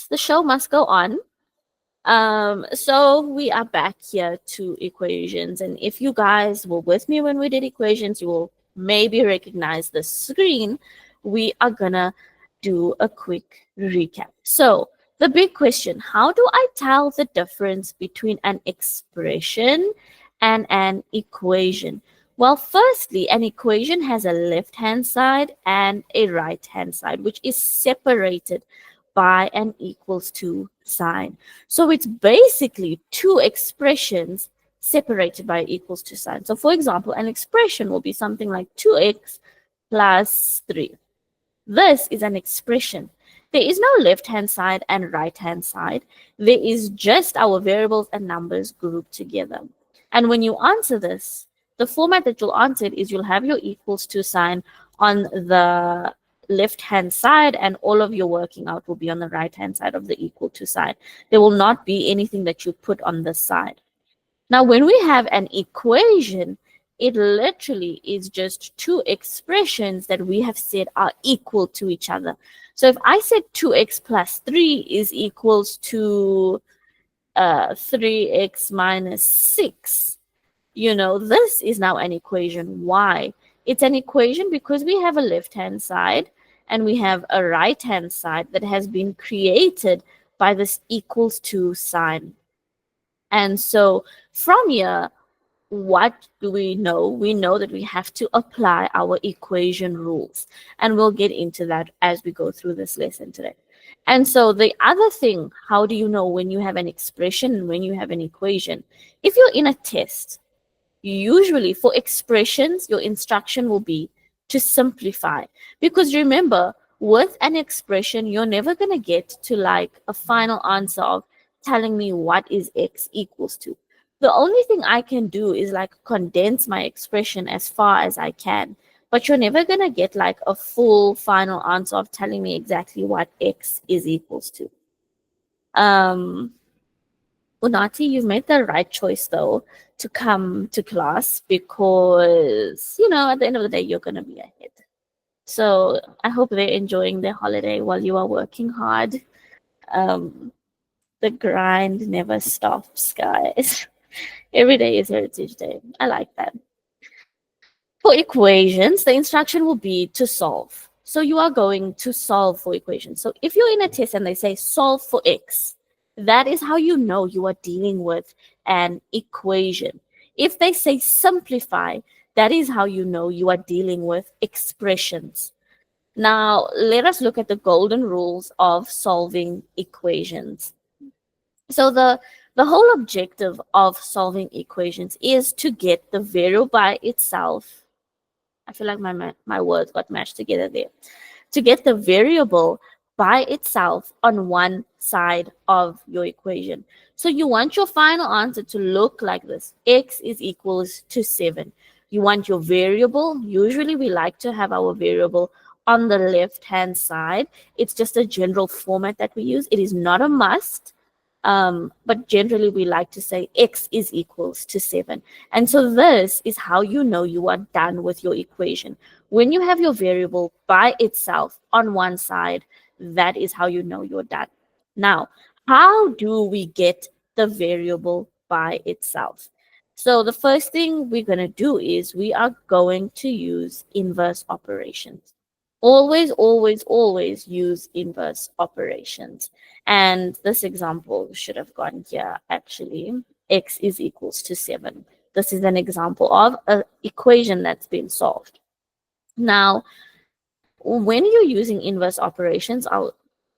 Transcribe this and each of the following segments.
the show must go on. So we are back here to equations, and if you guys were with me when we did equations, you will maybe recognize the screen. We are gonna do a quick recap. So the big question, how do I tell the difference between an expression and an equation? Well, firstly, an equation has a left-hand side and a right-hand side, which is separated by an equals to sign. So it's basically two expressions separated by equals to sign. So for example, an expression will be something like 2x plus 3. This is an expression. There is no left-hand side and right-hand side. There is just our variables and numbers grouped together. And when you answer this, the format that you'll answer it is you'll have your equals to sign on the left-hand side, and all of your working out will be on the right-hand side of the equal to sign. There will not be anything that you put on this side. Now, when we have an equation, it literally is just two expressions that we have said are equal to each other. So if I said 2x plus 3 is equals to 3x minus 6, this is now an equation. Why? It's an equation because we have a left-hand side and we have a right-hand side that has been created by this equals to sign. And so from here, what do we know? We know that we have to apply our equation rules. And we'll get into that as we go through this lesson today. And so the other thing, how do you know when you have an expression and when you have an equation? If you're in a test, usually for expressions, your instruction will be to simplify. Because remember, with an expression, you're never going to get to like a final answer of telling me what is x equals to. The only thing I can do is like condense my expression as far as I can. But you're never going to get like a full final answer of telling me exactly what x is equals to. Unati, you've made the right choice though to come to class because, at the end of the day, you're going to be ahead. So I hope they're enjoying their holiday while you are working hard. The grind never stops, guys. Every day is Heritage Day. I like that. For equations, the instruction will be to solve. So you are going to solve for equations. So if you're in a test and they say solve for x, that is how you know you are dealing with an equation. If they say simplify, that is how you know you are dealing with expressions. Now, let us look at the golden rules of solving equations. So the whole objective of solving equations is to get the variable by itself. I feel like my words got mashed together there. To get the variable by itself on one side of your equation. So you want your final answer to look like this. X is equals to 7. You want your variable. Usually we like to have our variable on the left-hand side. It's just a general format that we use. It is not a must. But generally we like to say x is equals to 7. And so this is how you know you are done with your equation. When you have your variable by itself on one side, that is how you know you're done. Now, how do we get the variable by itself? So the first thing we're going to do is we are going to use inverse operations. Always, always, always use inverse operations. And this example should have gone here, actually. X is equals to 7. This is an example of an equation that's been solved. Now, when you're using inverse operations, I'll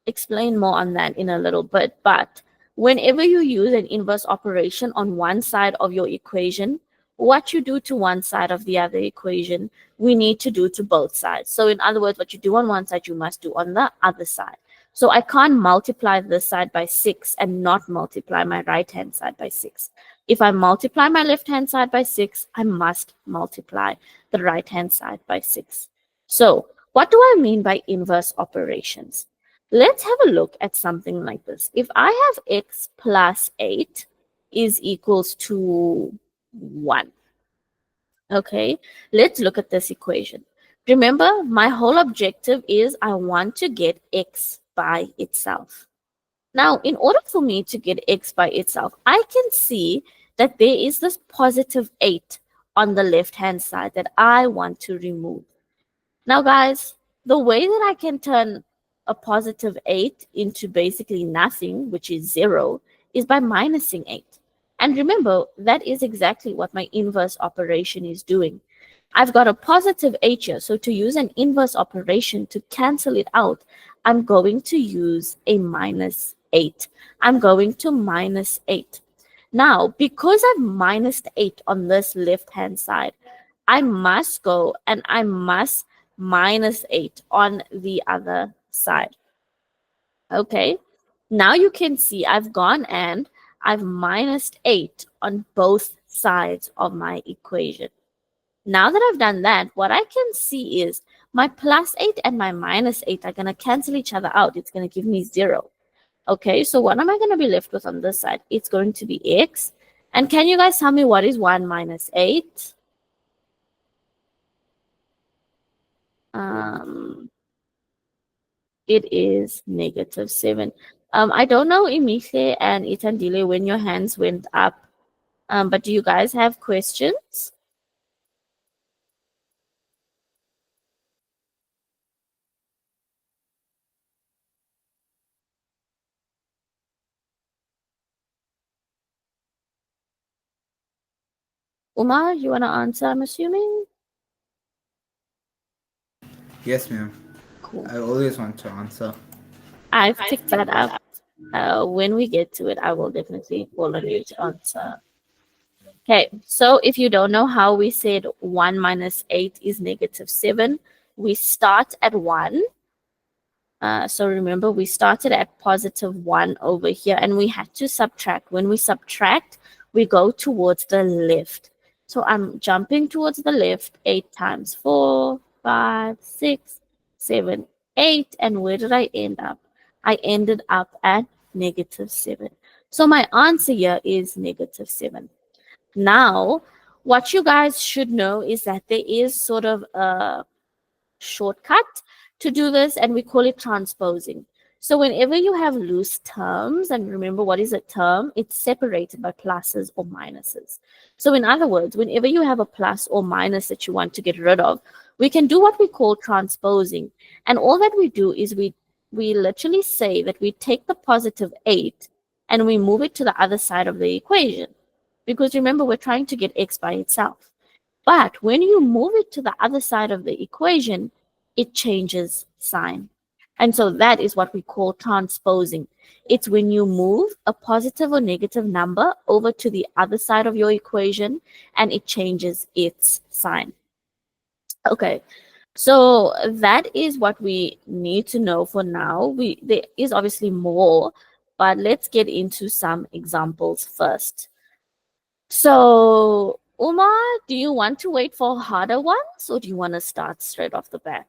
explain more on that in a little bit, but whenever you use an inverse operation on one side of your equation, what you do to one side of the other equation, we need to do to both sides. So in other words, what you do on one side, you must do on the other side. So I can't multiply this side by 6 and not multiply my right-hand side by 6. If I multiply my left-hand side by 6, I must multiply the right-hand side by 6. So what do I mean by inverse operations? Let's have a look at something like this. If I have x plus 8 is equals to 1. Okay, let's look at this equation. Remember, my whole objective is I want to get x by itself. Now, in order for me to get x by itself, I can see that there is this positive 8 on the left-hand side that I want to remove. Now, guys, the way that I can turn a positive 8 into basically nothing, which is 0, is by minusing 8. And remember, that is exactly what my inverse operation is doing. I've got a positive 8 here, so to use an inverse operation to cancel it out, I'm going to use a minus 8. I'm going to minus 8. Now, because I've minus 8 on this left-hand side, I must go and I must minus 8 on the other side. Okay, now you can see I've gone and I've minus 8 on both sides of my equation. Now that I've done that, what I can see is my plus 8 and my minus 8 are going to cancel each other out. It's going to give me 0. Okay, so what am I going to be left with on this side? It's going to be x. And can you guys tell me what is 1 minus 8? It is negative 7. I don't know, Imihle and Itandile, when your hands went up, but do you guys have questions? Umar, you want to answer, I'm assuming? Yes, ma'am. Cool. I always want to answer. I've picked that up. When we get to it, I will definitely call on you to answer. Okay, so if you don't know how we said 1 minus 8 is negative 7, we start at 1. So remember, we started at positive 1 over here, and we had to subtract. When we subtract, we go towards the left. So I'm jumping towards the left 8 times 4, 5, 6, 7, 8. And where did I end up? I ended up at negative 7. So my answer here is negative 7. Now, what you guys should know is that there is sort of a shortcut to do this, and we call it transposing. So whenever you have loose terms, and remember, what is a term? It's separated by pluses or minuses. So in other words, whenever you have a plus or minus that you want to get rid of, we can do what we call transposing. And all that we do is we literally say that we take the positive 8 and we move it to the other side of the equation. Because remember, we're trying to get x by itself. But when you move it to the other side of the equation, it changes sign. And so that is what we call transposing. It's when you move a positive or negative number over to the other side of your equation and it changes its sign. Okay, so that is what we need to know for now. There is obviously more, but let's get into some examples first. So, Umar, do you want to wait for harder ones or do you want to start straight off the bat?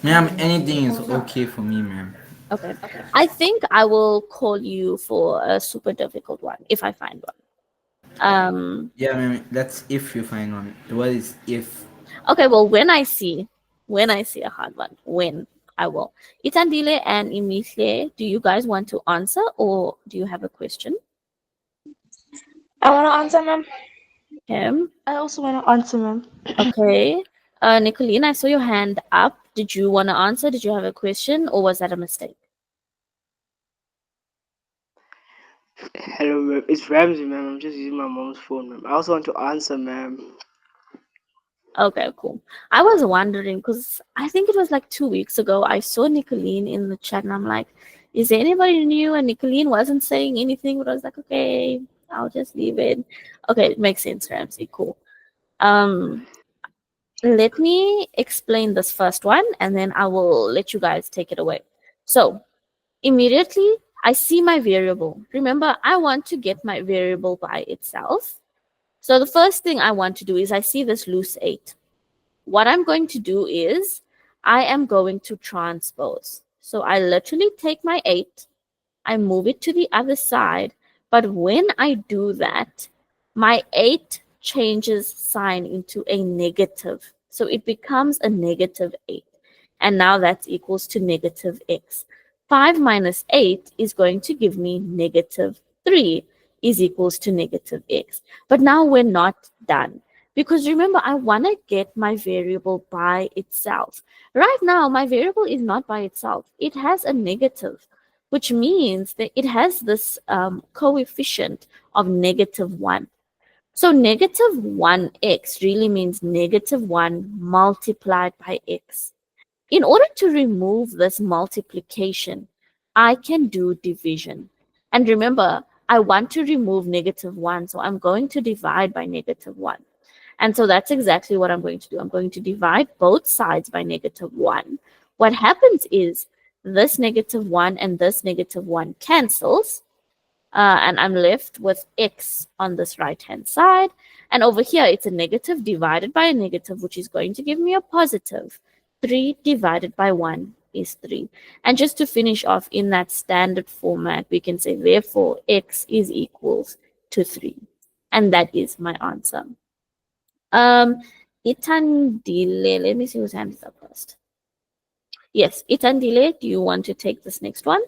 Ma'am, anything is okay for me, ma'am. Okay. I think I will call you for a super difficult one if I find one. Yeah, ma'am. That's if you find one. What is if? Okay, well, when I see a hard one, when I will. Itandile and Imihle, do you guys want to answer or do you have a question? I want to answer, ma'am. Okay. I also want to answer, ma'am. Okay. Nicolene, I saw your hand up. Did you want to answer? Did you have a question or was that a mistake? Hello, ma'am. It's Ramsey, ma'am. I'm just using my mom's phone, ma'am. I also want to answer, ma'am. Okay, cool. I was wondering because I think it was like 2 weeks ago. I saw Nicolene in the chat and I'm like, is there anybody new? And Nicolene wasn't saying anything, but I was like, okay, I'll just leave it. Okay, it makes sense, Ramsey. Cool. Let me explain this first one and then I will let you guys take it away. So immediately I see my variable. Remember, I want to get my variable by itself. So the first thing I want to do is I see this loose 8. What I'm going to do is I am going to transpose. So I literally take my 8, I move it to the other side, but when I do that, my 8 changes sign into a negative. So it becomes a negative 8. And now that's equals to negative x. 5 minus 8 is going to give me negative 3 is equals to negative x. But now we're not done. Because remember, I want to get my variable by itself. Right now, my variable is not by itself. It has a negative, which means that it has this coefficient of negative 1. So negative 1x really means negative 1 multiplied by x. In order to remove this multiplication, I can do division. And remember, I want to remove negative 1, so I'm going to divide by negative 1. And so that's exactly what I'm going to do. I'm going to divide both sides by negative 1. What happens is this negative 1 and this negative 1 cancels, and I'm left with x on this right-hand side. And over here, it's a negative divided by a negative, which is going to give me a positive. 3 divided by 1 is 3. And just to finish off in that standard format, we can say, therefore, x is equals to 3. And that is my answer. Itandile, let me see whose hand is up first. Yes, Itandile, do you want to take this next one?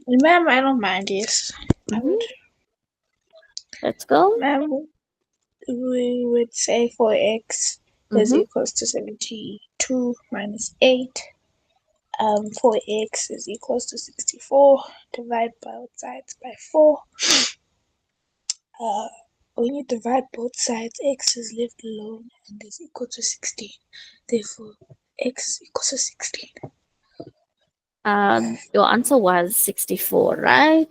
Ma'am, I don't mind, yes. I would. Let's go. Ma'am, we would say 4x is equals to 72 minus 8. 4x is equals to 64. Divide both sides by 4. When you divide both sides, x is left alone and is equal to 16. Therefore, x is equal to 16. Your answer was 64, right?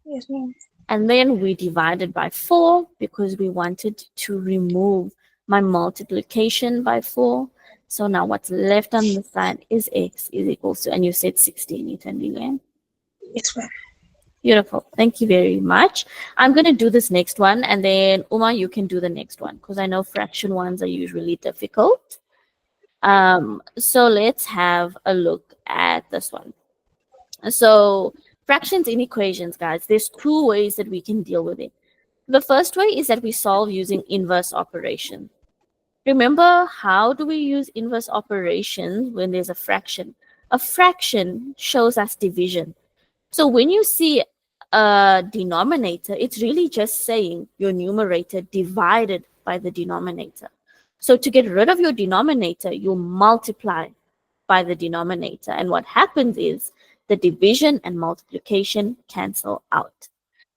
Yes, ma'am. And then we divided by 4 because we wanted to remove my multiplication by 4. So now what's left on the side is x is equals to, and you said 16, Itandile. Yes, ma'am. Beautiful. Thank you very much. I'm going to do this next one, and then Uma, you can do the next one because I know fraction ones are usually difficult. So let's have a look at this one. So fractions in equations, guys, there's 2 ways that we can deal with it. The first way is that we solve using inverse operation. Remember, how do we use inverse operations when there's a fraction? A fraction shows us division. So when you see a denominator, it's really just saying your numerator divided by the denominator. So to get rid of your denominator, you multiply by the denominator. And what happens is the division and multiplication cancel out.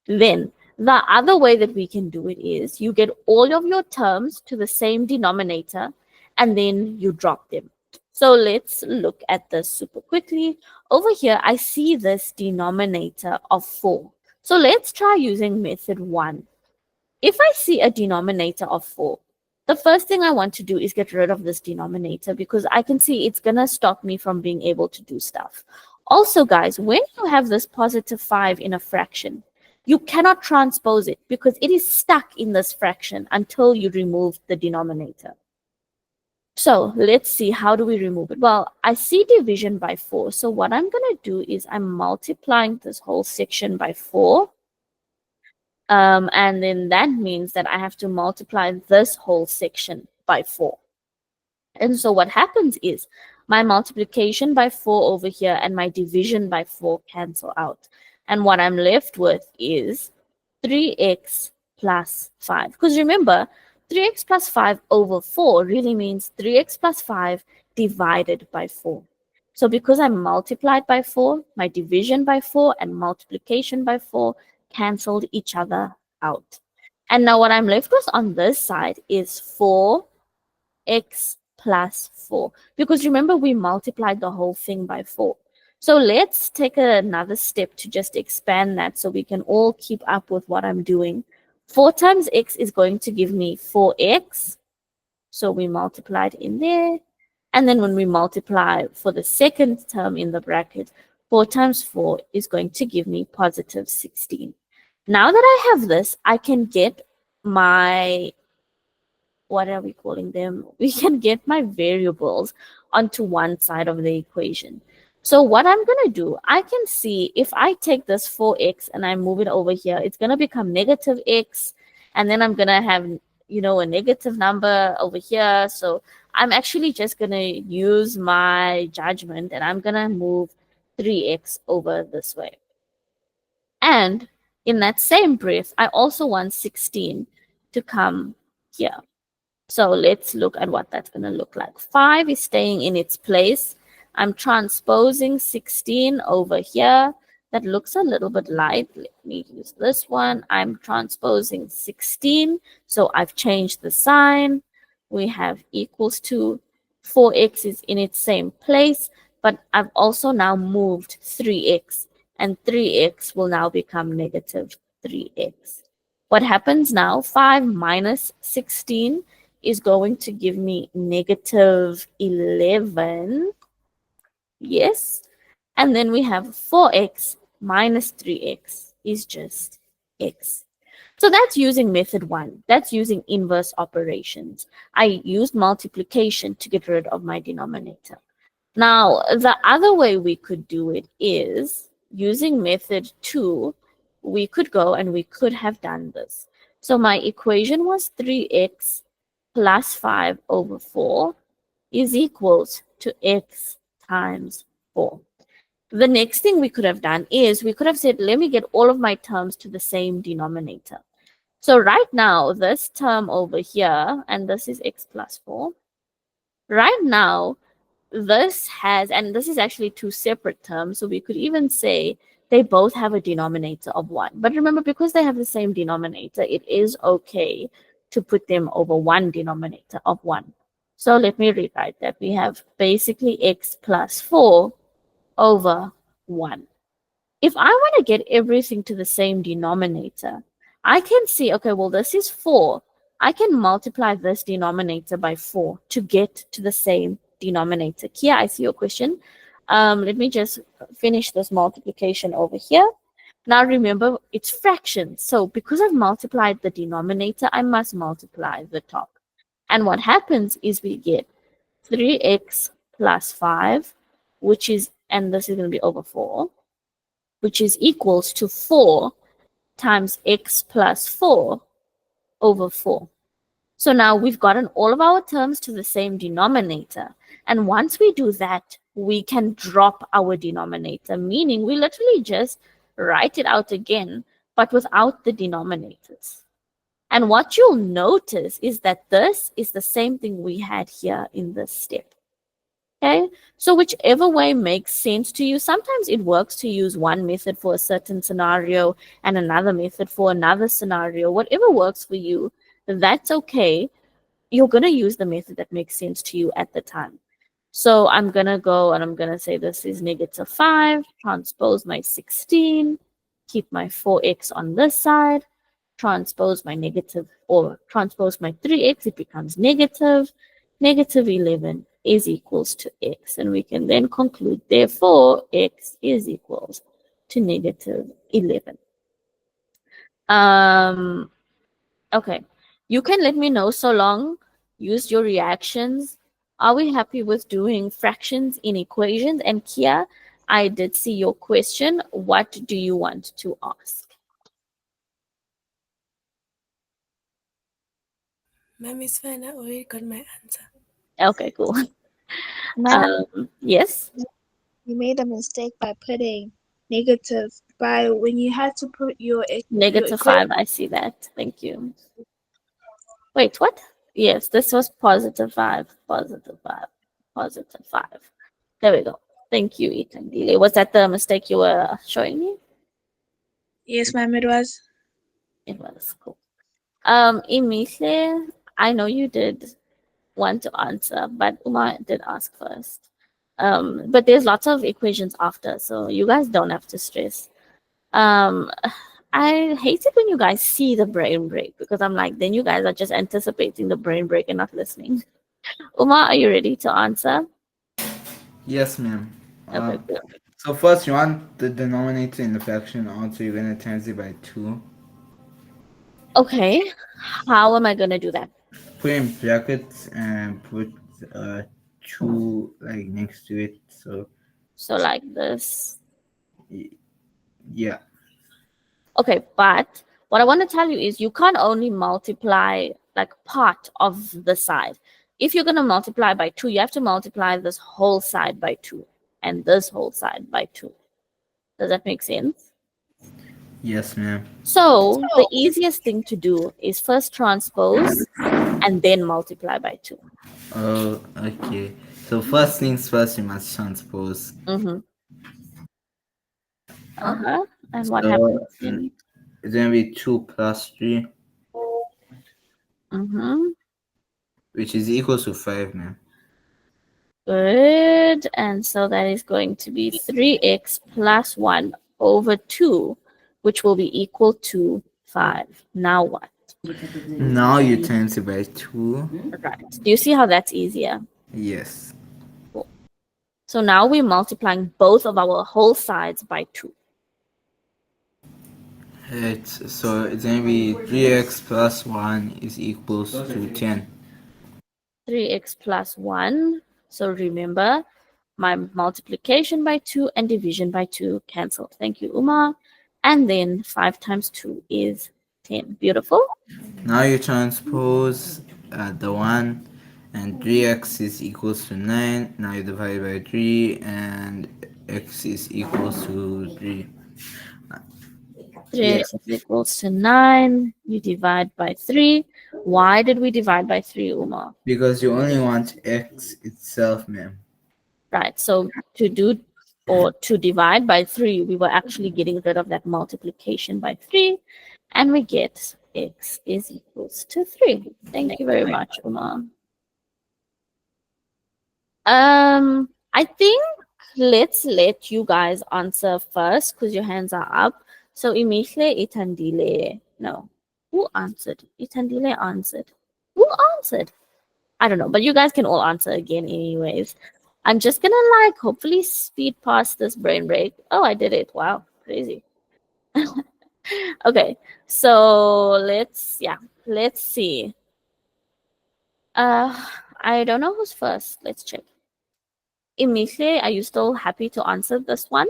Then the other way that we can do it is you get all of your terms to the same denominator and then you drop them. So let's look at this super quickly. Over here, I see this denominator of 4. So let's try using method 1. If I see a denominator of 4, the first thing I want to do is get rid of this denominator because I can see it's going to stop me from being able to do stuff. Also, guys, when you have this positive 5 in a fraction, you cannot transpose it because it is stuck in this fraction until you remove the denominator. So let's see, how do we remove it? Well, I see division by 4. So what I'm going to do is I'm multiplying this whole section by 4. And then that means that I have to multiply this whole section by 4. And so what happens is my multiplication by 4 over here and my division by 4 cancel out. And what I'm left with is 3x plus 5. Because remember, 3x plus 5 over 4 really means 3x plus 5 divided by 4. So because I multiplied by 4, my division by 4 and multiplication by 4 canceled each other out. And now what I'm left with on this side is 4x plus 4. Because remember, we multiplied the whole thing by 4. So let's take another step to just expand that so we can all keep up with what I'm doing. 4 times x is going to give me 4x. So we multiplied in there. And then when we multiply for the second term in the bracket, 4 times 4 is going to give me positive 16. Now that I have this, I can get my, what are we calling them? We can get my variables onto one side of the equation. So what I'm going to do, I can see if I take this 4x and I move it over here, it's going to become negative x. And then I'm going to have, a negative number over here. So I'm actually just going to use my judgment and I'm going to move 3x over this way. And in that same breath, I also want 16 to come here. So let's look at what that's going to look like. 5 is staying in its place. I'm transposing 16 over here. That looks a little bit light. Let me use this one. I'm transposing 16. So I've changed the sign. We have equals to 4x is in its same place, but I've also now moved 3x, and 3x will now become negative 3x. What happens now? 5 minus 16 is going to give me negative 11. Yes. And then we have 4x minus 3x is just x. So that's using method 1. That's using inverse operations. I used multiplication to get rid of my denominator. Now, the other way we could do it is using method 2. We could go and we could have done this. So my equation was 3x plus 5 over 4 is equals to x times 4. The next thing we could have done is we could have said, let me get all of my terms to the same denominator. So right now, this term over here, and this is x plus 4. Right now, this has, and this is actually two separate terms, so we could even say they both have a denominator of 1. But remember, because they have the same denominator, it is okay to put them over one denominator of 1. So let me rewrite that. We have basically x plus 4 over 1. If I want to get everything to the same denominator, I can see, okay, well, this is 4. I can multiply this denominator by 4 to get to the same denominator. Kia, I see your question. Let me just finish this multiplication over here. Now remember, it's fractions. So because I've multiplied the denominator, I must multiply the top. And what happens is we get 3x plus 5, which is, and this is going to be over 4, which is equals to 4 times x plus 4 over 4. So now we've gotten all of our terms to the same denominator. And once we do that, we can drop our denominator, meaning we literally just write it out again, but without the denominators. And what you'll notice is that this is the same thing we had here in this step. Okay, so whichever way makes sense to you. Sometimes it works to use one method for a certain scenario and another method for another scenario. Whatever works for you, that's okay. You're going to use the method that makes sense to you at the time. So I'm going to go and I'm going to say this is negative 5, transpose my 16, keep my 4x on this side, transpose my negative, or transpose my 3x, it becomes negative. Negative 11 is equals to x. And we can then conclude, therefore, x is equals to negative 11. Okay. You can let me know so long. Use your reactions. Are we happy with doing fractions in equations? And Kia, I did see your question. What do you want to ask? Ma'am, it's fine. I already got my answer. Okay, cool. Ma'am, Yes. you made a mistake by putting negative. By when you had to put your Negative 5, I see that. Thank you. Wait, what? Yes, this was positive 5, positive 5, positive 5. There we go. Thank you, Ethan. Was that the mistake you were showing me? Yes, ma'am, it was. It was cool. Emithle, I know you did want to answer, but Uma did ask first. But there's lots of equations after, so you guys don't have to stress. I hate it when you guys see the brain break because I'm like, then you guys are just anticipating the brain break and not listening. Uma, are you ready to answer? Yes, ma'am. Okay, cool. So first you want the denominator in the fraction also, you're gonna times it by 2. Okay, how am I gonna do that? Put in brackets and put 2 like next to it. So like this. Yeah. Okay, but what I want to tell you is you can't only multiply like part of the side. If you're going to multiply by 2, you have to multiply this whole side by 2 and this whole side by 2. Does that make sense? Yes, ma'am. So the easiest thing to do is first transpose and then multiply by 2. Oh, okay. So first things first, you must transpose. Mm-hmm. Uh-huh. And what So happens then? it's gonna be 2 plus 3, Mm-hmm. which is equal to 5, ma'am. Good. And so that is going to be 3x plus 1 over 2, which will be equal to 5. Now what? Now you times it by 2. Right. Do you see how that's easier? Yes. Cool. So now we're multiplying both of our whole sides by 2. So it's gonna be 3x plus 1 is equals to 10. 3x plus 1. So remember, my multiplication by 2 and division by 2 cancel. Thank you, Uma. And then 5 times 2 is 10. Beautiful. Now you transpose the 1, and 3x is equals to 9. Now you divide by 3, and x is equals to 3. 3x is equals to 9. You divide by 3. Why did we divide by 3, Uma? Because you only want x itself, ma'am. Right. So to divide by 3, we were actually getting rid of that multiplication by 3. And we get x is equals to 3. Thank you very much, Uma. I think let's let you guys answer first because your hands are up. So Imihle Itandile. No. Who answered? Itandile answered. Who answered? I don't know, but you guys can all answer again anyways. I'm just gonna hopefully speed past this brain break. Oh, I did it. Wow, crazy. Okay, so let's see. I don't know who's first. Let's check. Imihle, are you still happy to answer this one?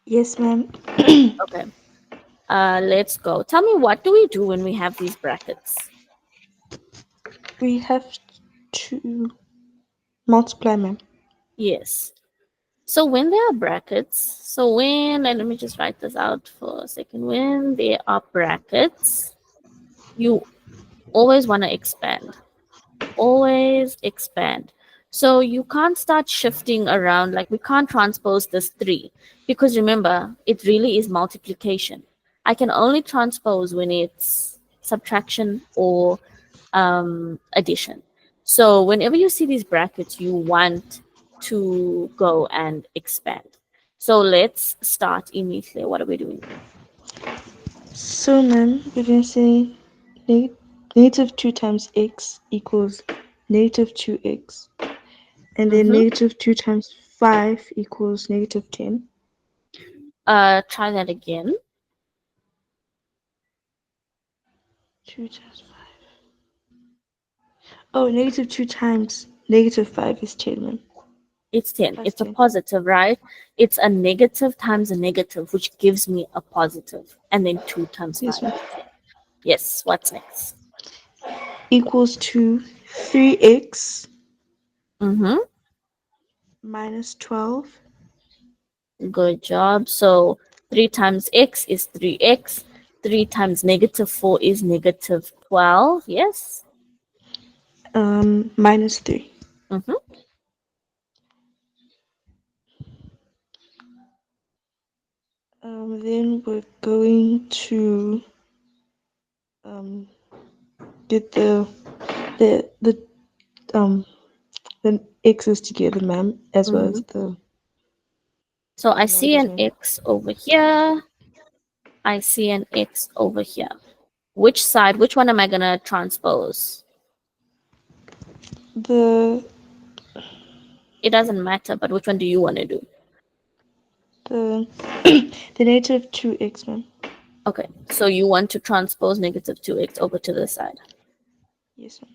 Yes, ma'am. Okay. Let's go. Tell me, what do we do when we have these brackets? We have to multiply, ma'am. Yes. So when there are brackets, let me just write this out for a second. When there are brackets, you always want to expand. Always expand. So you can't start shifting around, like we can't transpose this 3 because remember, it really is multiplication. I can only transpose when it's subtraction or addition. So whenever you see these brackets, you want to go and expand. So let's start immediately. What are we doing? So, ma'am, we're going to say negative 2 times x equals negative 2x. And then negative 2 times 5 equals negative 10. Try that again. 2 times 5. Oh, negative 2 times negative 5 is 10, ma'am. It's 10. Plus It's a 10. positive, right? It's a negative times a negative, which gives me a positive. And then 2 times 5 Yes, is ma'am. 10. Yes, what's next? Equals to 3x minus 12. Good job. So 3 times x is 3x. 3 times negative 4 is negative 12. Yes? Minus 3. Then we're going to get the x's together, ma'am, as well as the. So I see an numbers, ma'am. x over here. I see an x over here. Which one am I going to transpose? The It doesn't matter, but which one do you want to do? the negative 2x, ma'am. Okay, so you want to transpose negative 2x over to the side. Yes, ma'am.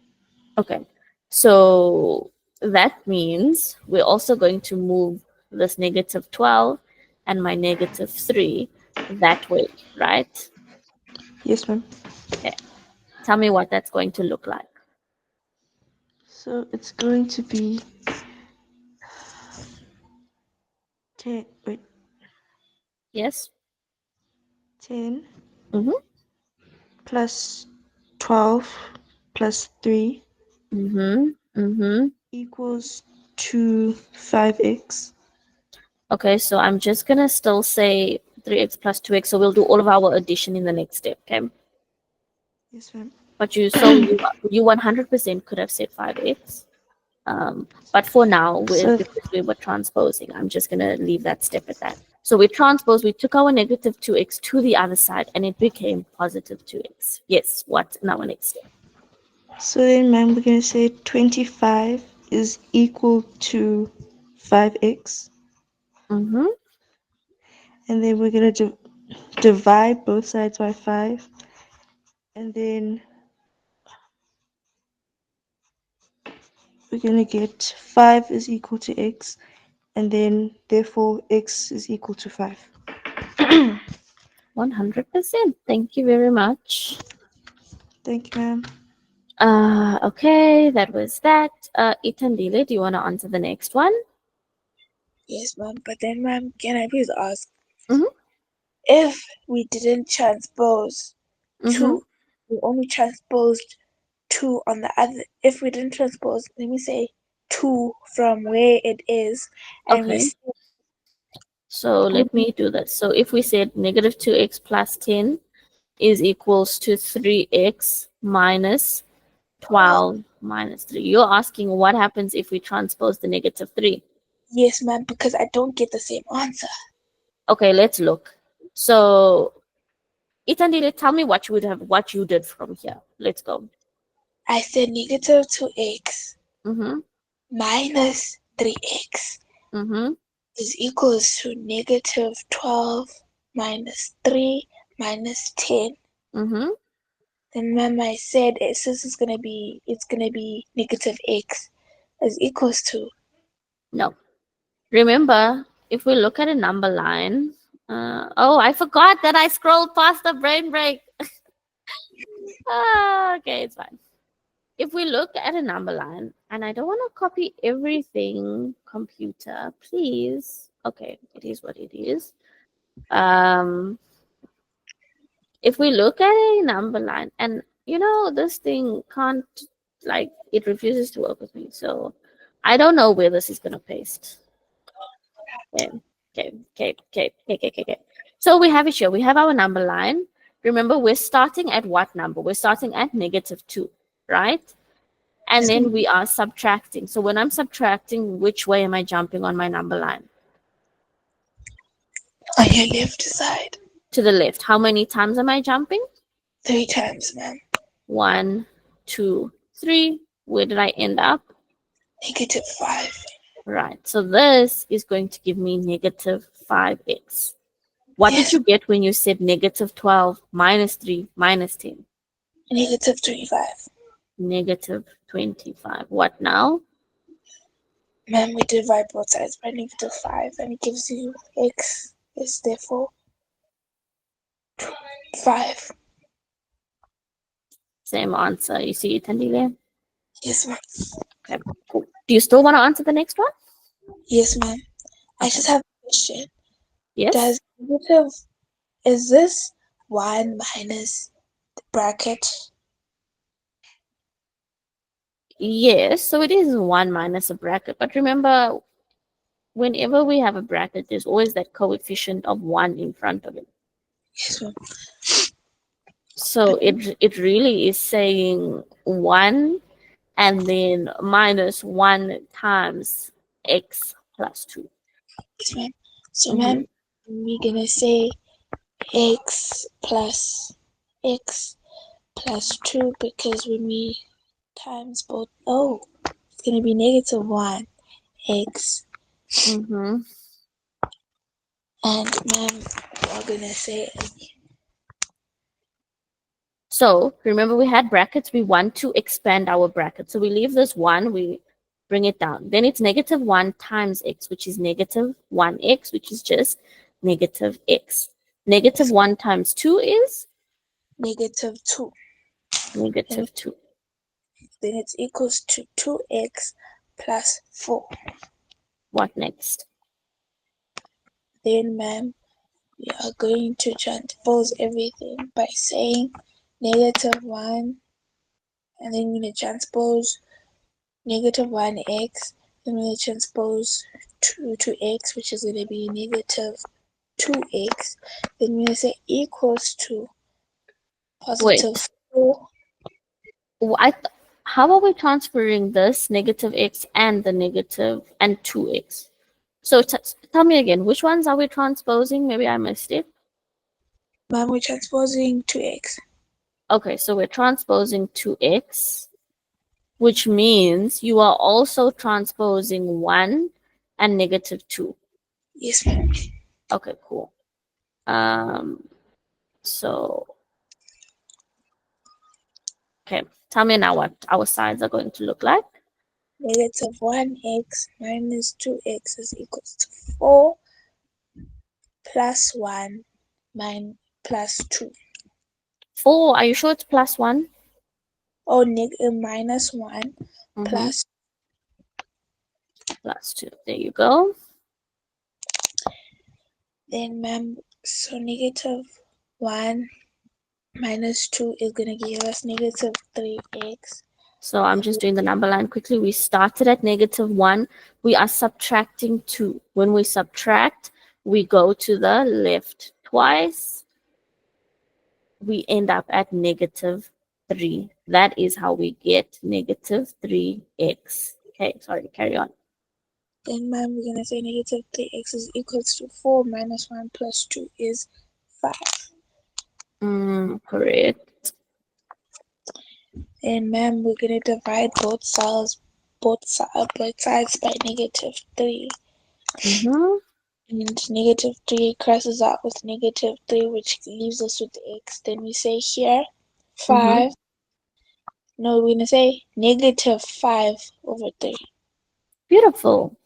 Okay, so that means we're also going to move this negative 12 and my negative 3 that way, right? Yes, ma'am. Okay. Tell me what that's going to look like. So it's going to be 10, wait, Yes? 10 Mm-hmm. plus 12 plus 3 Mm-hmm. Mm-hmm. equals to 5x. Okay, so I'm just gonna still say 3x plus 2x. So we'll do all of our addition in the next step, okay? Yes, ma'am. But you 100% could have said 5x. But for now, So, because we were transposing, I'm just gonna leave that step at that. So we transposed, we took our negative 2x to the other side and it became positive 2x. Yes, what's in our next step? so then, ma'am, we're going to say 25 is equal to 5x. Mm-hmm. And then we're going to divide both sides by 5. And then we're going to get 5 is equal to x. And then, therefore, x is equal to 5. 100%. Thank you very much. Thank you, ma'am. Okay, that was that. Itandile, do you want to answer the next one? Yes, ma'am. But then, ma'am, can I please ask Mhm. if we didn't transpose Mm-hmm. two, we only transposed two on the other. If we didn't transpose, let me say two from where it is, and we Okay. still So let me do this. So if we said negative 2x plus 10 is equals to 3x minus 12 minus 3. You're asking what happens if we transpose the negative 3. yes, ma'am, because I don't get the same answer. Okay, let's look. So Itandile, tell me what you did from here. Let's go. I said negative 2x Mm-hmm. minus 3x Mm-hmm. is equals to negative 12 minus 3 minus 10. Mm-hmm. Then ma'am, I said since it's gonna be negative x is equals to No. Remember, if we look at a number line, oh, I forgot that I scrolled past the brain break. Okay, it's fine. If we look at a number line, and I don't want to copy everything, computer, please. Okay, it is what it is. If we look at a number line, and this thing can't, like, it refuses to work with me, so I don't know where this is gonna paste. Okay. So we have it here. We have our number line. Remember, we're starting at what number? We're starting at negative 2, right? And then we are subtracting. So when I'm subtracting, which way am I jumping on my number line? on your left side. To the left. How many times am I jumping? 3 times, ma'am. 1, 2, 3. Where did I end up? Negative 5. Right. So this is going to give me negative 5x. What Yes. did you get when you said negative 12 minus 3 minus 10? Negative 25. Negative 25. What now? Ma'am, we divide both sides by negative 5 and it gives you x is therefore 5. Same answer. You see it, Tandile? Yes, ma'am. Okay, cool. Do you still want to answer the next one? Yes, ma'am. I Okay. just have a question. Yes? Does negative, is this 1 minus the bracket? Yes. So it is 1 minus a bracket. But remember, whenever we have a bracket, there's always that coefficient of 1 in front of it. Yes, ma'am. So it really is saying 1 and then minus 1 times x plus 2. Yes, ma'am. So, Mm-hmm. ma'am, we're gonna say x plus 2 because when we times both, it's gonna be negative 1 x, Mm-hmm. and ma'am, we're gonna say So remember, we had brackets. We want to expand our bracket. So we leave this 1, we bring it down. Then it's negative 1 times x, which is negative 1x, which is just negative x. Negative 1 times 2 is negative 2. Negative 2. Then it's equals to 2x plus 4. What next? Then, ma'am, we are going to transpose everything by saying negative 1, and then we're going to transpose negative 1x, then we're going to transpose 2 to x, which is going to be negative 2x, then we're going to say equals to positive 4. How are we transferring this negative x and the negative and 2x? So tell me again, which ones are we transposing? Maybe I missed it. Ma'am, we're transposing 2x. Okay, so we're transposing 2x, which means you are also transposing 1 and negative 2. Yes, ma'am. Okay, cool. So, okay, tell me now what our sides are going to look like. Negative 1x minus 2x is equals to 4 plus 1 plus 2. 4, are you sure it's plus 1? Oh, minus 1 plus 2. There you go. Then, ma'am, so negative 1 minus 2 is going to give us negative 3x. So I'm just doing the number line quickly. We started at negative 1. We are subtracting 2. When we subtract, we go to the left twice. We end up at negative 3. That is how we get negative 3x. Okay, sorry, carry on. Then, ma'am, we're going to say negative 3x is equals to 4 minus 1 plus 2 is 5. Correct. And, ma'am, we're going to divide both sides by negative 3. And negative 3 crosses out with negative 3, which leaves us with x. Then we say here 5. No, we're going to say negative 5 over 3. Beautiful.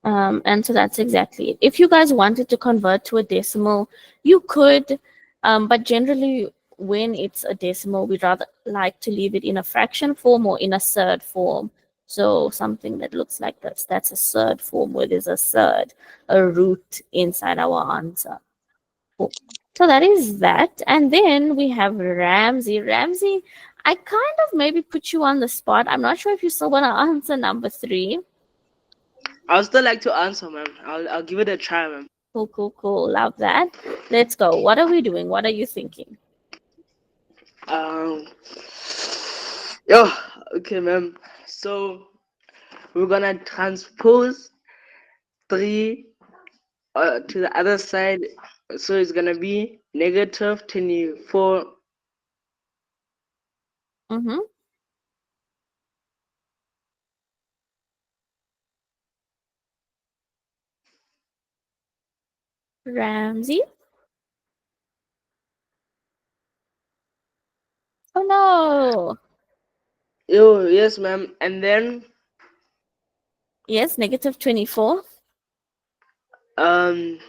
And so that's exactly it. If you guys wanted to convert to a decimal, you could, but generally when it's a decimal, we'd rather like to leave it in a fraction form or in a surd form. So something that looks like this, that's a surd form where there's a surd, a root inside our answer. Cool. So that is that. And then we have Ramsey. Ramsey, I kind of maybe put you on the spot. I'm not sure if you still want to answer number 3. I would still like to answer, ma'am. I'll give it a try, ma'am. Cool. Love that. Let's go. What are we doing? What are you thinking? Okay, ma'am. So we're gonna transpose 3 to the other side. So it's gonna be negative 24. Ramsey? Oh no. Yes, ma'am. And then Yes, negative 24. and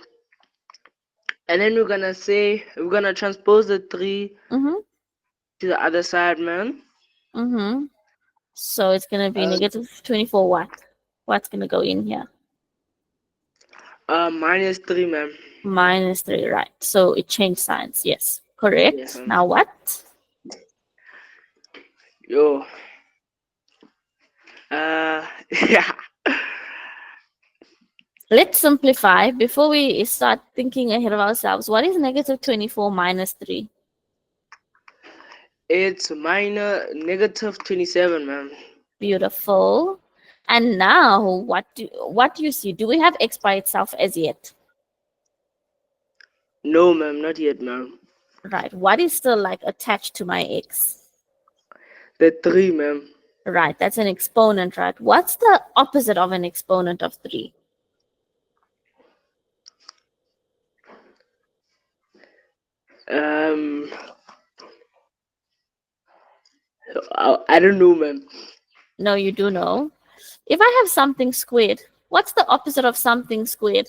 then we're gonna transpose the 3 to the other side, ma'am. So it's gonna be negative 24 what? What's gonna go in here? Minus 3, ma'am. Minus 3, right. So it changed signs. Yes, correct. Yes, ma'am. Now what? Yeah. Let's simplify. Before we start thinking ahead of ourselves, what is negative 24 minus 3? It's minus negative 27, ma'am. Beautiful. And now, what do you see? Do we have x by itself as yet? No, ma'am, not yet, ma'am. Right. What is still like attached to my x? The 3, ma'am. Right. That's an exponent, right? What's the opposite of an exponent of 3? I don't know, ma'am. No, you do know. If I have something squared, what's the opposite of something squared?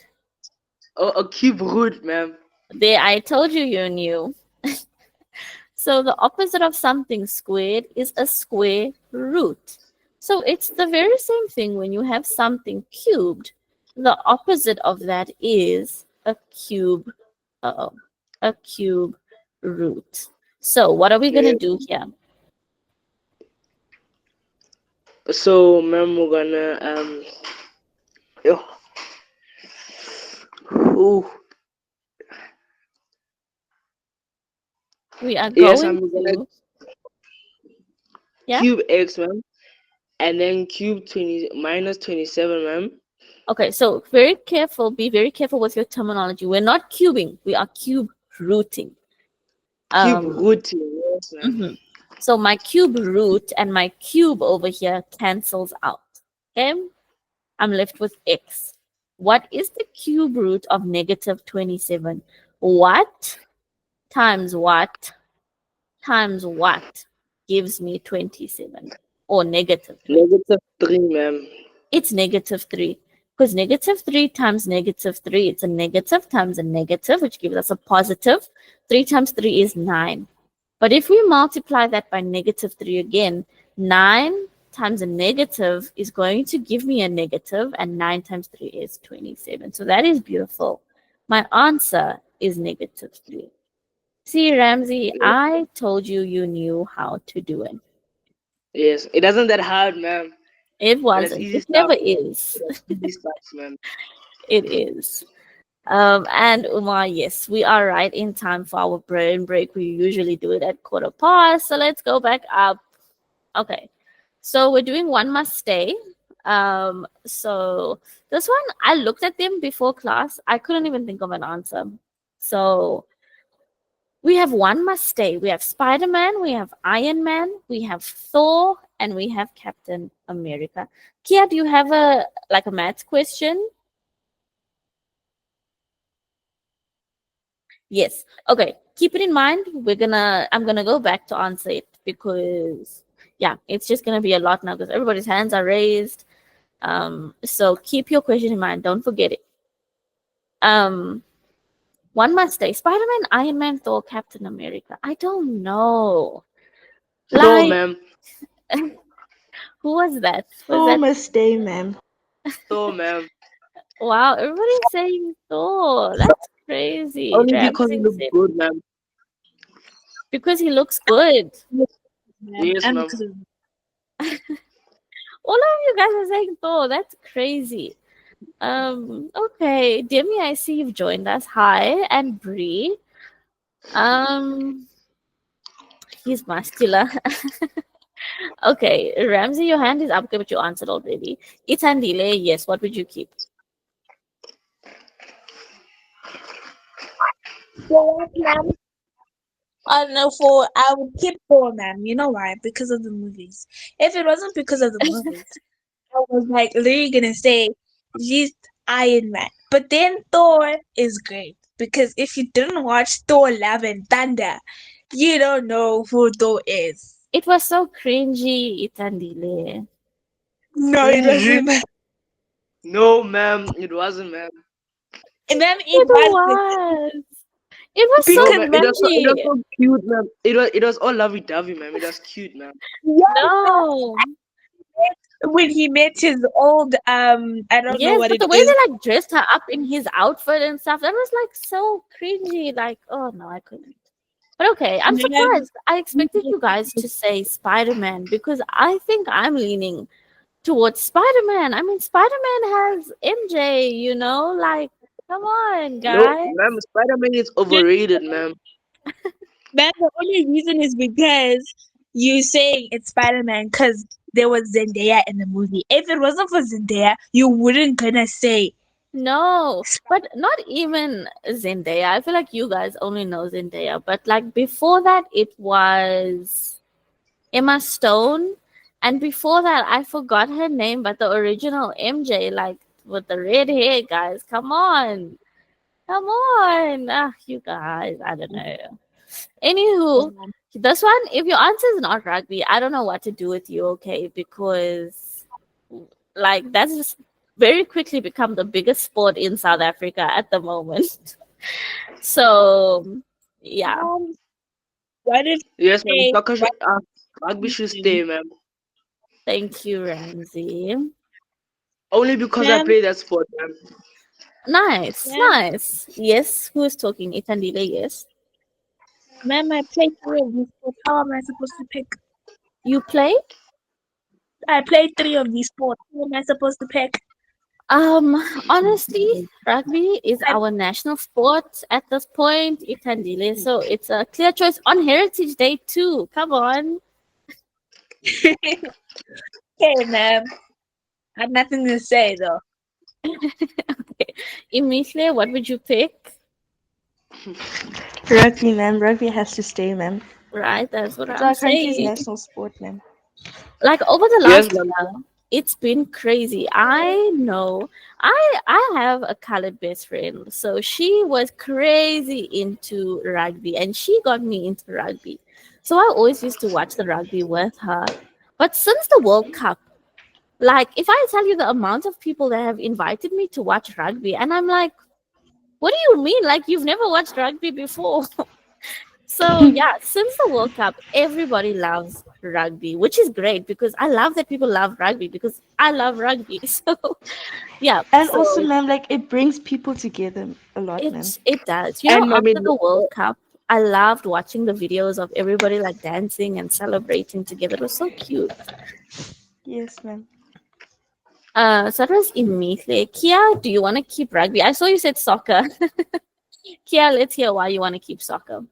Oh, a cube root, ma'am. There, I told you you knew. So the opposite of something squared is a square root. So it's the very same thing when you have something cubed. The opposite of that is a cube, a cube root. So what are we going to do here? So, ma'am, we're gonna ooh, We are yes, going I'm gonna to, yeah? cube x, ma'am, and then cube 20 minus 27, ma'am. Okay, so very careful, be very careful with your terminology. We're not cubing, we are cube rooting. Cube root, yes, ma'am. Mhm. So my cube root and my cube over here cancels out. Okay, I'm left with x. What is the cube root of negative 27? What times what times what gives me 27 or negative 20? Negative 3, ma'am. It's negative 3. Because negative 3 times negative 3, it's a negative times a negative, which gives us a positive. 3 times 3 is 9. But if we multiply that by negative 3 again, 9 times a negative is going to give me a negative, and 9 times 3 is 27. So that is beautiful. My answer is negative 3. See, Ramsey, I told you you knew how to do it. Yes, it doesn't that hard, ma'am. It But it's wasn't. easy It stuff. never is. Easy stuff, ma'am. It is. And Umar, yes, we are right in time for our brain break. We usually do it at 1:15. So let's go back up. Okay. So we're doing one must stay. So this one, I looked at them before class. I couldn't even think of an answer. So we have one must stay. We have Spider-Man, we have Iron Man, we have Thor, and we have Captain America. Kia, do you have a math question? Yes. Okay. Keep it in mind. I'm gonna go back to answer it because yeah, it's just gonna be a lot now because everybody's hands are raised. So keep your question in mind. Don't forget it. One must stay. Spider-Man, Iron Man, Thor, Captain America. I don't know. So, Like, ma'am. who was that? Was Thor that? must stay, ma'am. So, ma'am. Wow, everybody's saying Thor. That's crazy. Only because you Ramsey look said good, ma'am. because he looks good. Yes, And ma'am. because of All of you guys are saying Thor. That's crazy. Okay, Demi, I see you've joined us. Hi, and Bree. He's muscular. Okay, Ramsey, your hand is up, but you answered already. Itandile, yes. What would you keep? Thor, ma'am. I don't know, I would keep Thor, ma'am. You know why? Because of the movies. If it wasn't because of the movies, I was like literally gonna say just Iron Man. But then Thor is great because if you didn't watch Thor: Love and Thunder, you don't know who Thor is. It was so cringy, Itandile. No, it Cringy. wasn't. No, ma'am. It wasn't, ma'am. And then It it was was. It was so No, because ma'am. It was cringy. so cute, ma'am. It was all lovey-dovey, ma'am. It was cute, ma'am. yes, No. when he met his old I don't know Yes, what but it the way is. they like dressed her up in his outfit and stuff, that was like so cringy. Like, oh no, I couldn't. But okay, I'm And then surprised. I expected you guys to say Spider-Man because I think I'm leaning towards Spider-Man. I mean, Spider-Man has MJ, like, come on, No, guys. ma'am. Spider-Man is overrated, ma'am. man, the only reason is because you saying it's Spider-Man because there was Zendaya in the movie. If it wasn't for Zendaya, you wouldn't gonna say No, but not even Zendaya. I feel like you guys only know Zendaya, but like before that, it was Emma Stone, and before that, I forgot her name, but the original MJ, like with the red hair, guys. Come on, come on. Ah, you guys, I don't know. Anywho, this one, if your answer is not rugby, I don't know what to do with you, okay? Because like that's just very quickly become the biggest sport in South Africa at the moment. So yeah. Why did Yes, ma'am. you say Rugby should rugby? stay, ma'am. Thank you, Ramsey. Only because I Ma'am, play that sport, ma'am. Nice, ma'am, nice. Yes, who is talking? Itandile, yes. ma'am, I played three of these sports. How am I supposed to pick? You play? I played three of these sports. Who am I supposed to pick? Honestly, rugby is I our national sport at this point, Itandile. So it's a clear choice on Heritage Day too. Come on. okay, ma'am. I have nothing to say though. Okay. Imishle, what would you pick? Rugby, ma'am. Rugby has to stay, ma'am. Right, that's what It's I'm our country's saying. national sport, ma'am. Like over the Yes, last ma'am. year, it's been crazy. I know. I have a colored best friend, so she was crazy into rugby, and she got me into rugby. So I always used to watch the rugby with her. But since the World Cup, like if I tell you the amount of people that have invited me to watch rugby, and I'm like, what do you mean? Like you've never watched rugby before? So yeah, since the World Cup, everybody loves rugby, which is great because I love that people love rugby because I love rugby. So yeah, And also, so ma'am, like it brings people together a lot, ma'am. it does. You know, And ma'am, after the World Cup, I loved watching the videos of everybody like dancing and celebrating together. It was so cute. Yes, ma'am. So that was immediately. Kia, do you want to keep rugby? I saw you said soccer. Kia, let's hear why you want to keep soccer.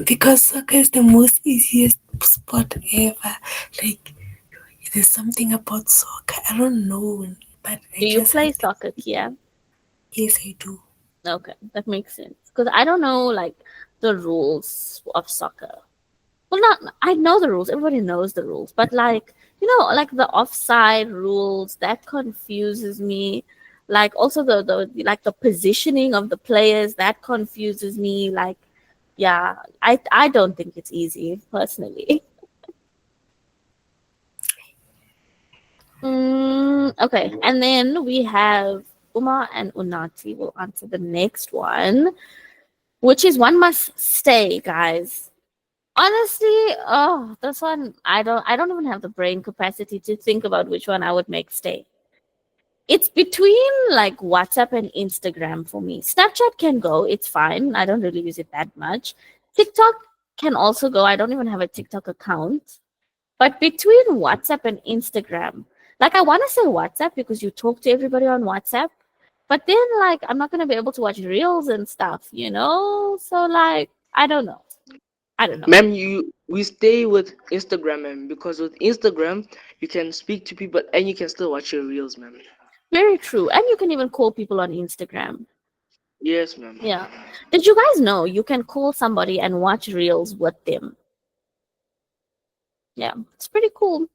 Because soccer is the most easiest sport ever. Like there's something about soccer. I don't know, but Do I you just play like soccer, Kia? yes I do. Okay, that makes sense. Because I don't know like the rules of soccer. Well, not I know the rules. Everybody knows the rules, but like like the offside rules that confuses me. Like also the like the positioning of the players that confuses me. Like yeah, I don't think it's easy personally. Okay, and then we have Uma and Unati will answer the next one, which is one must stay, guys. Honestly, oh, this one I don't even have the brain capacity to think about which one I would make stay. It's between like WhatsApp and Instagram for me. Snapchat can go, it's fine. I don't really use it that much. TikTok can also go. I don't even have a TikTok account. But between WhatsApp and Instagram, like I want to say WhatsApp because you talk to everybody on WhatsApp. But then like I'm not gonna be able to watch reels and stuff. So like I don't know. I don't know. ma'am, we stay with Instagram, ma'am, because with Instagram you can speak to people and you can still watch your reels, ma'am. Very true. And you can even call people on Instagram. Yes, ma'am. Yeah. Did you guys know you can call somebody and watch reels with them? Yeah. It's pretty cool.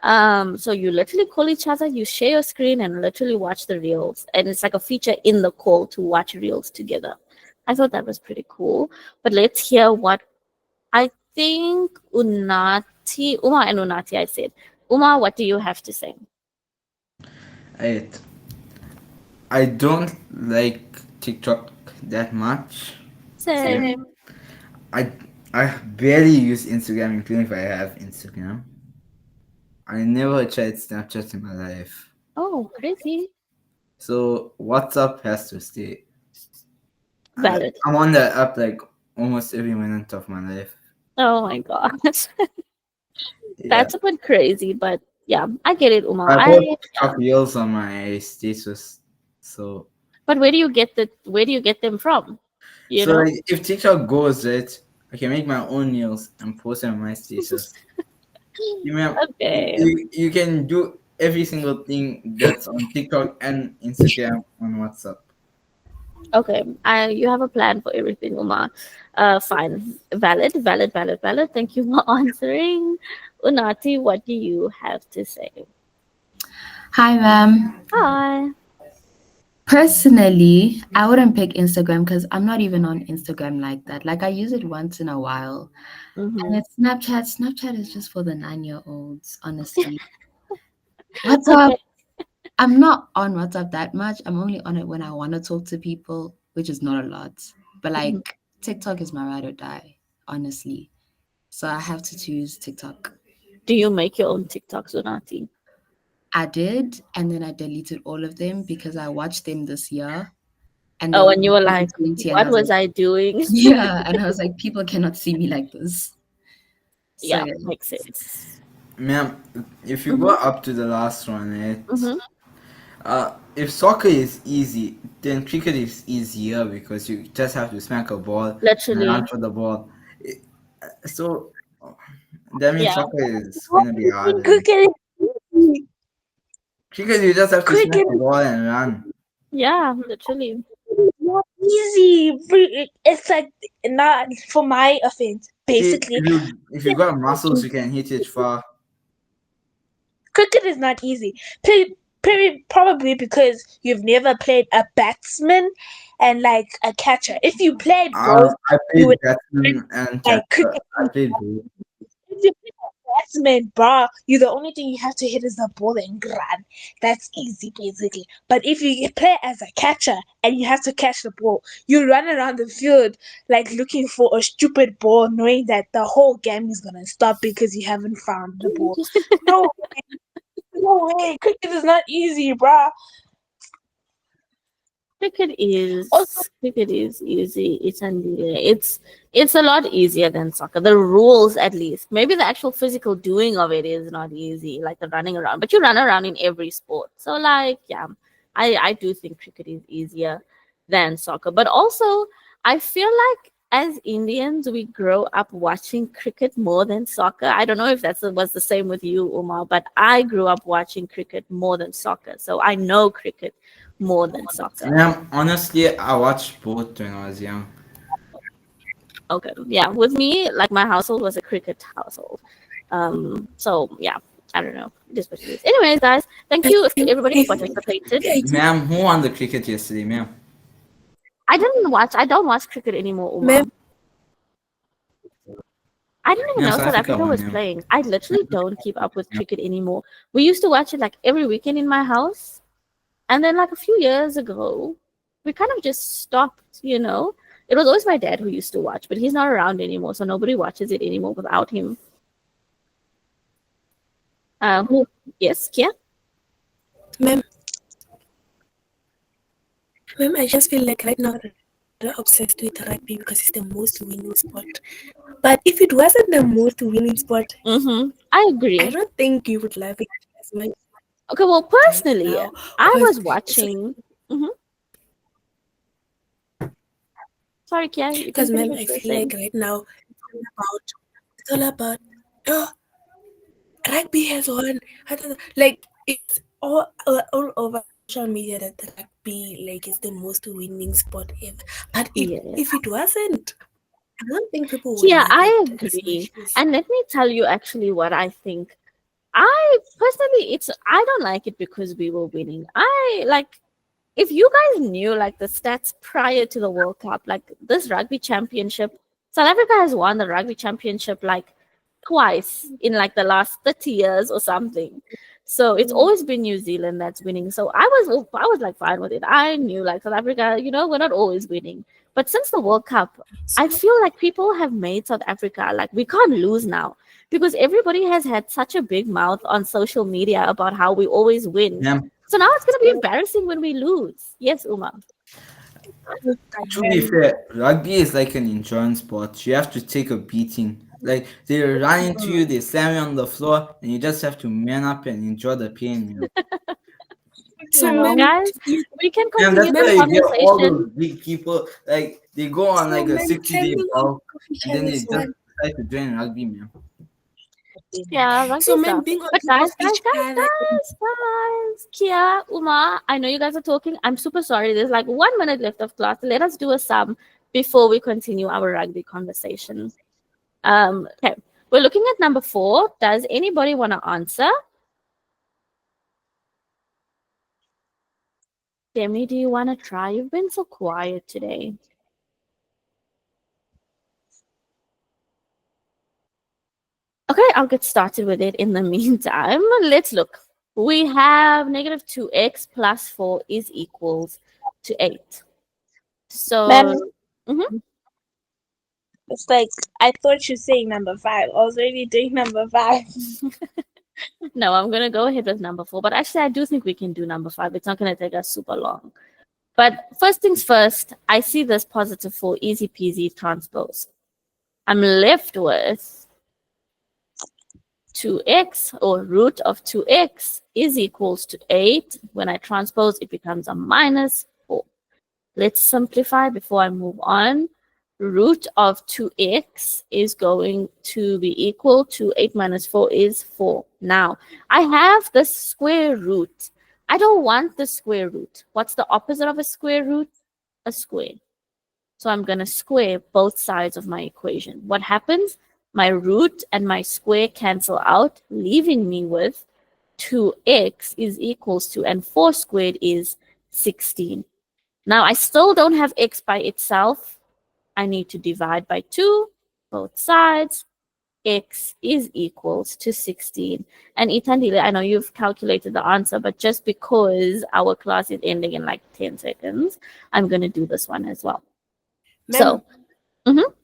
So you literally call each other, you share your screen and literally watch the reels. And it's like a feature in the call to watch reels together. I thought that was pretty cool. But let's hear what I think Uma and Unati, I said. Uma, what do you have to say? Right. I don't like TikTok that much. Same. I I barely use Instagram, even if I have Instagram. I never tried Snapchat in my life. Oh, crazy. So WhatsApp has to stay. Valid. I'm on that app like almost every minute of my life. Oh my gosh. Yeah. That's a bit crazy, but yeah, I get it, Uma. I put Yeah. TikTok reels on my status. So But where do you get them from? You so know? like, if TikTok goes right, I can make my own reels and post them on my status. Okay. You can do every single thing that's on TikTok and Instagram on WhatsApp. Okay. You have a plan for everything, Uma. Fine. Valid. Thank you for answering. Unati, what do you have to say? Hi ma'am. Hi. Personally, I wouldn't pick Instagram because I'm not even on Instagram like that. Like I use it once in a while. And Mm-hmm. it's Snapchat. Snapchat is just for the 9-year-olds, honestly. WhatsApp, Okay. I'm not on WhatsApp that much. I'm only on it when I want to talk to people, which is not a lot. But like TikTok is my ride or die, honestly. So I have to choose TikTok. Do you make your own TikToks, Unati? I did, and then I deleted all of them because I watched them this year. And Oh, and you were like, 2020, and what I was was like, I doing? yeah, and I was like, people cannot see me like this. So Yeah, makes sense. Ma'am, if you go up to the last one, Mm-hmm. if soccer is easy, then cricket is easier because you just have to smack a ball and Literally, run for the ball. So that means yeah. soccer is gonna be harder. Cricket is easy. Cricket, you just have to smack Cricket the ball and run. Yeah, literally. is not easy. It's like not for my offense. See, Basically, if you got muscles, you can hit it far. cricket is not easy. Probably because you've never played a batsman and like a catcher. If you played both, I you played would batsman and like catcher. cricket. I played both. If you play a batsman, bro, you the only thing you have to hit is the ball and run. That's easy, basically. But if you play as a catcher and you have to catch the ball, you run around the field like looking for a stupid ball, knowing that the whole game is gonna stop because you haven't found the ball. No, no way. Cricket is not easy, bruh. Cricket Also, is easy. It's a lot easier than soccer. The rules, at least. Maybe the actual physical doing of it is not easy, like the running around. But you run around in every sport. So like, yeah, I do think cricket is easier than soccer. But also I feel like as Indians we grow up watching cricket more than soccer. I don't know if was the same with you, Umar, but I grew up watching cricket more than soccer. So I know cricket more than soccer. Ma'am, honestly, I watched both when I was young. Okay. Yeah. With me, like my household was a cricket household. So yeah, I don't know. It is what it is. Anyways, guys, thank you to everybody who participated. Ma'am, who won the cricket yesterday, ma'am? I don't watch cricket anymore, Ma'am. Umar. I didn't even Ma'am, know South South Africa Africa won, was ma'am. playing. I literally don't keep up with Yeah. cricket anymore. We used to watch it like every weekend in my house. And then like a few years ago, we kind of just stopped, you know. It was always my dad who used to watch, but he's not around anymore, so nobody watches it anymore without him. Who? Yes, Kia? Ma'am, I just feel like right now we're obsessed with rugby because it's the most winning sport. But if it wasn't the most winning sport, Mm-hmm. I agree. I don't think you would love it as much Okay, well, right personally, now. I Because was it's like, watching. Mm-hmm. Sorry, Kia, you can because finish ma'am, what I you were feel saying. like right now it's all about oh, rugby has won. Like it's all over social media that the rugby like is the most winning sport ever. But Yes. if it wasn't, I don't think people would Kia, love I it as agree. much as And let me tell you actually what I think. I personally, I don't like it because we were winning. I like if you guys knew like the stats prior to the World Cup, like this rugby championship, South Africa has won the rugby championship like twice in like the last 30 years or something. So it's always been New Zealand that's winning. So I was like fine with it. I knew like South Africa, we're not always winning. But since the World Cup, I feel like people have made South Africa like we can't lose now because everybody has had such a big mouth on social media about how we always win. Ma'am, So now it's going to be embarrassing when we lose. Yes, Uma. to be fair, rugby is like an endurance sport. You have to take a beating. Like they run into you, they slam you on the floor, and you just have to man up and enjoy the pain. so Well, ma'am, guys, we can And that's continue why this you get all conversation. those big people. Like they go on like a 60-day standing on bulk, coffee and then they chairs, just man. decide to join rugby, man. Yeah, rugby So stuff. being on But top of guys, each other. Kia, Uma, I know you guys are talking. I'm super sorry. There's like 1 minute left of class. Let us do a sum before we continue our rugby conversation. Okay, we're looking at number 4. Does anybody want to answer? Demi, do you want to try? You've been so quiet today. Okay, I'll get started with it in the meantime. Let's look. We have negative 2x plus 4 is equals to 8. So, ma'am, It's like I thought you were saying number 5. I was already doing number 5. No, I'm going to go ahead with number 4. But actually, I do think we can do number 5. It's not going to take us super long. But first things first, I see this positive 4, easy peasy transpose. I'm left with 2x, or root of 2x is equals to 8. When I transpose, it becomes a minus 4. Let's simplify before I move on. Root of 2x is going to be equal to 8 minus 4 is 4. Now, I have the square root. I don't want the square root. What's the opposite of a square root? A square. So I'm going to square both sides of my equation. What happens? My root and my square cancel out, leaving me with 2x is equals to, and 4 squared is 16. Now, I still don't have x by itself. I need to divide by 2, both sides. X is equals to 16. And Itandile, I know you've calculated the answer, but just because our class is ending in like 10 seconds, I'm going to do this one as well. Ma'am, So,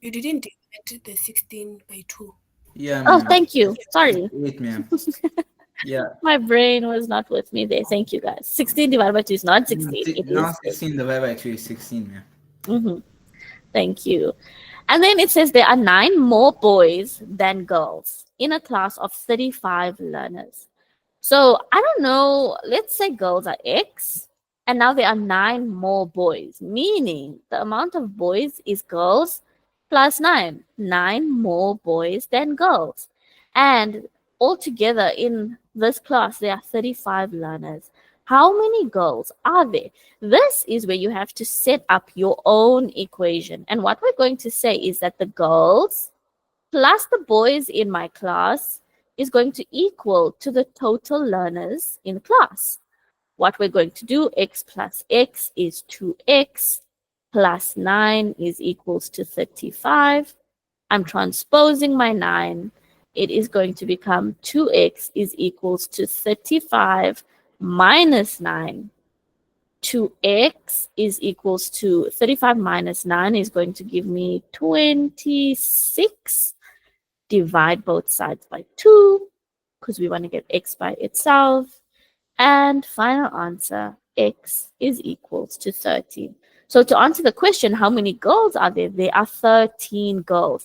you didn't divide the 16 by 2. Yeah, oh, ma'am. thank you. Sorry. 8, ma'am. Yeah. My brain was not with me there. Thank you, guys. 16 divided by 2 is not 16. It Not is 16 divided by 2 is 16, ma'am. Thank you. And then it says there are 9 more boys than girls in a class of 35 learners. So I don't know, let's say girls are X, and now there are 9 more boys, meaning the amount of boys is girls plus 9. 9 more boys than girls. And altogether in this class, there are 35 learners. How many girls are there? This is where you have to set up your own equation. And what we're going to say is that the girls plus the boys in my class is going to equal to the total learners in class. What we're going to do, x plus x is 2x plus 9 is equals to 35. I'm transposing my 9. It is going to become 2x is equals to 35 minus 9. 2x is equals to 35 minus 9 is going to give me 26. Divide both sides by 2 because we want to get x by itself. And final answer, x is equals to 13. So to answer the question, how many girls are there? There are 13 girls.